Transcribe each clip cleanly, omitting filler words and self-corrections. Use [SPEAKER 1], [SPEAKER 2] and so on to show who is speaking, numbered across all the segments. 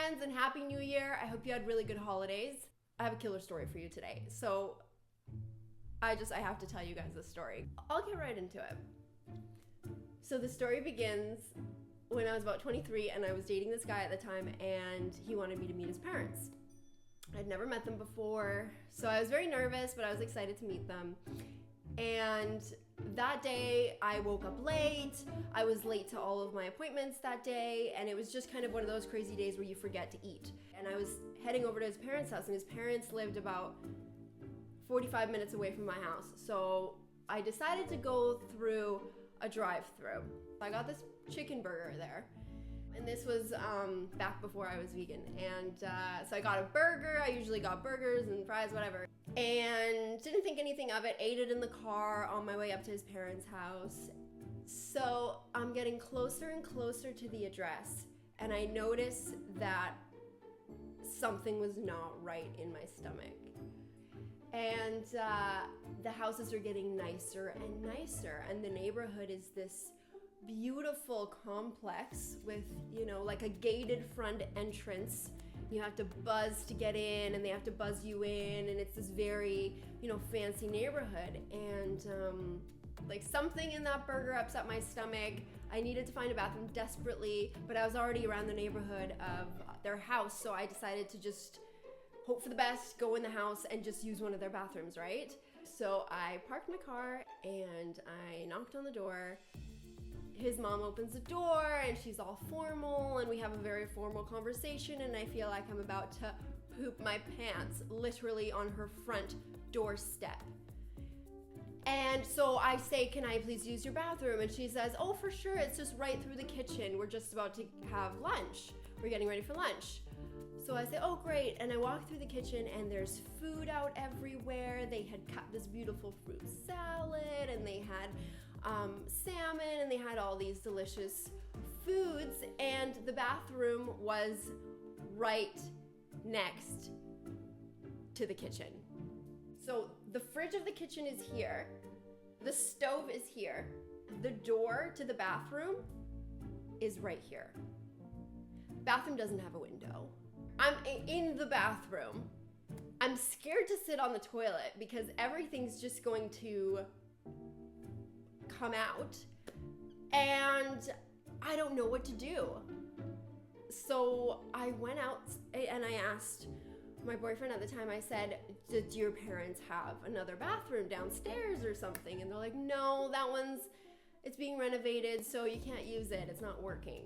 [SPEAKER 1] friends, and Happy New Year. I hope you had really good holidays. I have a killer story for you today. So I have to tell you guys this story. I'll get right into it. So the story begins when I was about 23 and I was dating this guy at the time, and he wanted me to meet his parents. I'd never met them before, so I was very nervous, but I was excited to meet them. And that day I woke up late. I was late to all of my appointments that day, and it was just kind of one of those crazy days where you forget to eat. And I was heading over to his parents' house, and his parents lived about 45 minutes away from my house. So I decided to go through a drive-through. I got this chicken burger there, and this was back before I was vegan. And so I got a burger. I usually got burgers and fries, whatever, and didn't think anything of it. Ate it in the car on my way up to his parents' house. So I'm getting closer and closer to the address, and I notice that something was not right in my stomach. And the houses are getting nicer and nicer, and the neighborhood is this beautiful complex with, like a gated front entrance. You have to buzz to get in, and they have to buzz you in, and it's this very, fancy neighborhood. And like something in that burger upset my stomach. I needed to find a bathroom desperately, but I was already around the neighborhood of their house, so I decided to just hope for the best, go in the house, and just use one of their bathrooms, right? So I parked my car, and I knocked on the door. His mom opens the door, and she's all formal, and we have a very formal conversation, and I feel like I'm about to poop my pants, literally on her front doorstep. And so I say, "Can I please use your bathroom?" And she says, "Oh, for sure, it's just right through the kitchen. We're just about to have lunch. We're getting ready for lunch." So I say, "Oh, great." And I walk through the kitchen, and there's food out everywhere. They had cut this beautiful fruit salad, and they had salmon, and they had all these delicious foods, and the bathroom was right next to the kitchen. So the fridge of the kitchen is here, the stove is here, the door to the bathroom is right here. Bathroom doesn't have a window. I'm in the bathroom. I'm scared to sit on the toilet because everything's just going to come out, and I don't know what to do. So I went out and I asked my boyfriend at the time, I said, "Did your parents have another bathroom downstairs or something?" And they're like, "No, it's being renovated, so you can't use it. It's not working."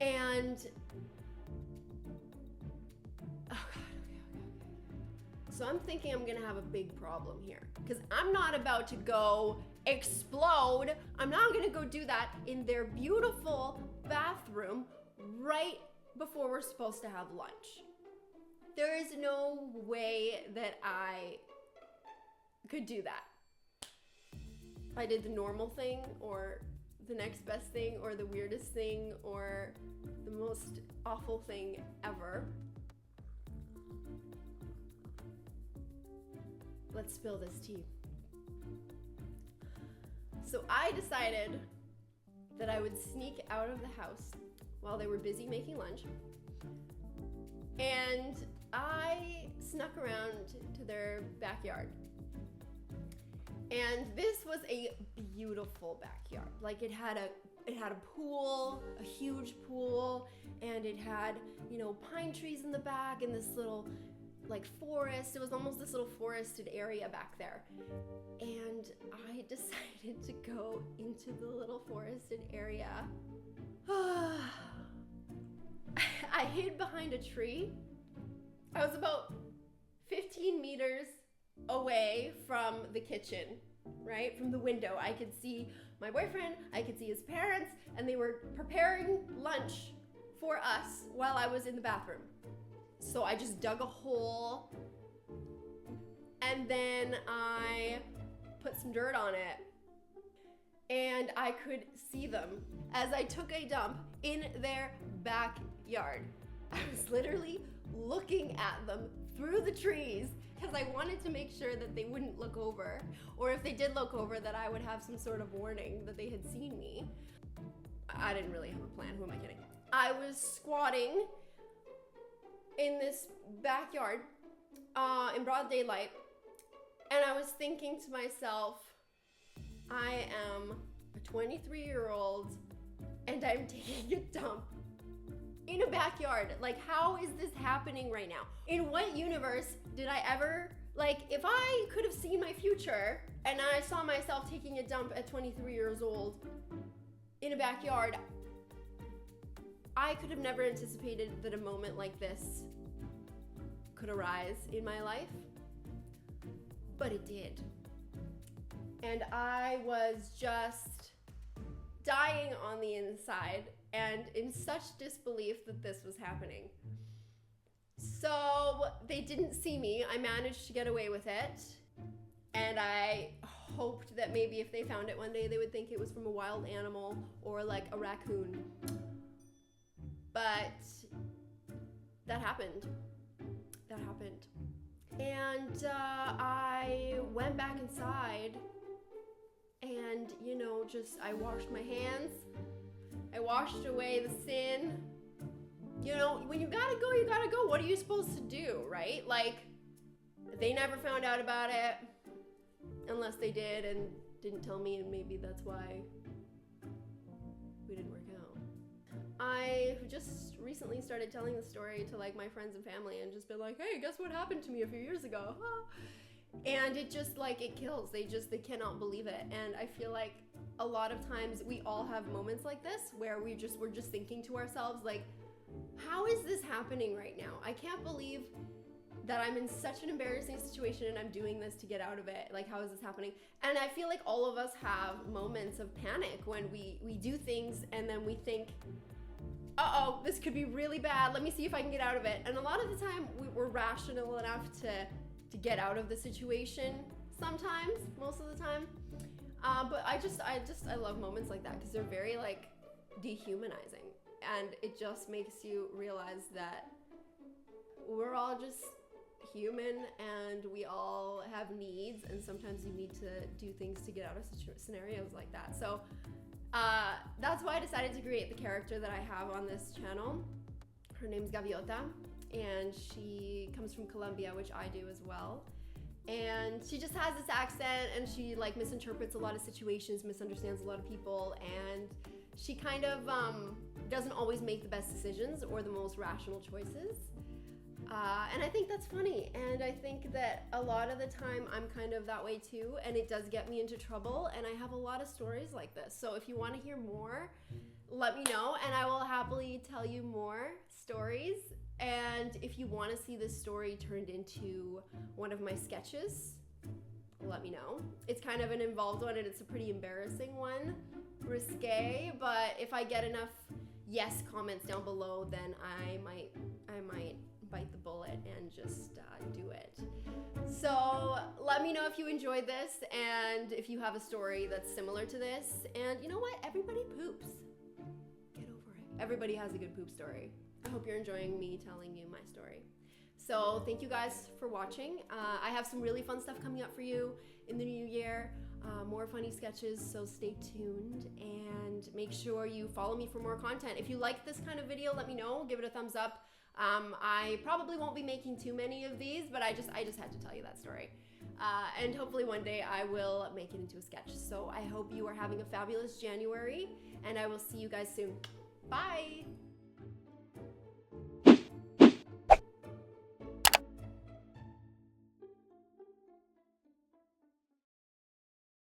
[SPEAKER 1] And so I'm thinking I'm gonna have a big problem here, because I'm not about to go explode. I'm not gonna go do that in their beautiful bathroom right before we're supposed to have lunch. There is no way that I could do that. I did the normal thing, or the next best thing, or the weirdest thing, or the most awful thing ever. Let's spill this tea. So I decided that I would sneak out of the house while they were busy making lunch, and I snuck around to their backyard. And this was a beautiful backyard. Like it had a pool, a huge pool, and it had, pine trees in the back, and this little forest. It was almost this little forested area back there. And I decided to go into the little forested area. I hid behind a tree. I was about 15 meters away from the kitchen, right? From the window. I could see my boyfriend, I could see his parents, and they were preparing lunch for us while I was in the bathroom. So I just dug a hole, and then I put some dirt on it, and I could see them as I took a dump in their backyard. I was literally looking at them through the trees because I wanted to make sure that they wouldn't look over, or if they did look over, that I would have some sort of warning that they had seen me. I didn't really have a plan. Who am I kidding? I was squatting in this backyard in broad daylight, and I was thinking to myself, I am a 23-year-old and I'm taking a dump in a backyard. Like, how is this happening right now? In what universe did I ever, like, if I could have seen my future and I saw myself taking a dump at 23 years old in a backyard, I could have never anticipated that a moment like this could arise in my life, but it did. And I was just dying on the inside and in such disbelief that this was happening. So they didn't see me. I managed to get away with it. And I hoped that maybe if they found it one day, they would think it was from a wild animal or like a raccoon. But that happened. That happened. And I went back inside and, you know, just I washed my hands. I washed away the sin. You know, when you gotta go, you gotta go. What are you supposed to do, right? Like, they never found out about it, unless they did and didn't tell me, and maybe that's why we didn't work out. I just recently started telling the story to like my friends and family and just been like, hey, guess what happened to me a few years ago? And it just like, it kills. They cannot believe it. And I feel like a lot of times we all have moments like this where we're just thinking to ourselves like, how is this happening right now? I can't believe that I'm in such an embarrassing situation and I'm doing this to get out of it. Like, how is this happening? And I feel like all of us have moments of panic when we do things and then we think, uh-oh, this could be really bad. Let me see if I can get out of it. And a lot of the time we're rational enough to get out of the situation sometimes, most of the time. But I love moments like that because they're very like dehumanizing. And it just makes you realize that we're all just human and we all have needs, and sometimes you need to do things to get out of scenarios like that. So that's why I decided to create the character that I have on this channel. Her name's Gaviota, and she comes from Colombia, which I do as well. And she just has this accent, and she like misinterprets a lot of situations, misunderstands a lot of people, and she kind of doesn't always make the best decisions or the most rational choices. And I think that's funny, and I think that a lot of the time I'm kind of that way too, and it does get me into trouble, and I have a lot of stories like this. So if you want to hear more, let me know, and I will happily tell you more stories. And if you want to see this story turned into one of my sketches, let me know. It's kind of an involved one, and it's a pretty embarrassing one, risque, but if I get enough yes comments down below, then I might bite the bullet and just do it. So let me know if you enjoyed this and if you have a story that's similar to this. And you know what? Everybody poops. Get over it. Everybody has a good poop story. I hope you're enjoying me telling you my story. So thank you guys for watching. I have some really fun stuff coming up for you in the new year. More funny sketches, so stay tuned and make sure you follow me for more content. If you like this kind of video, let me know. Give it a thumbs up. I probably won't be making too many of these, but I just had to tell you that story. And hopefully one day I will make it into a sketch. So I hope you are having a fabulous January, and I will see you guys soon. Bye!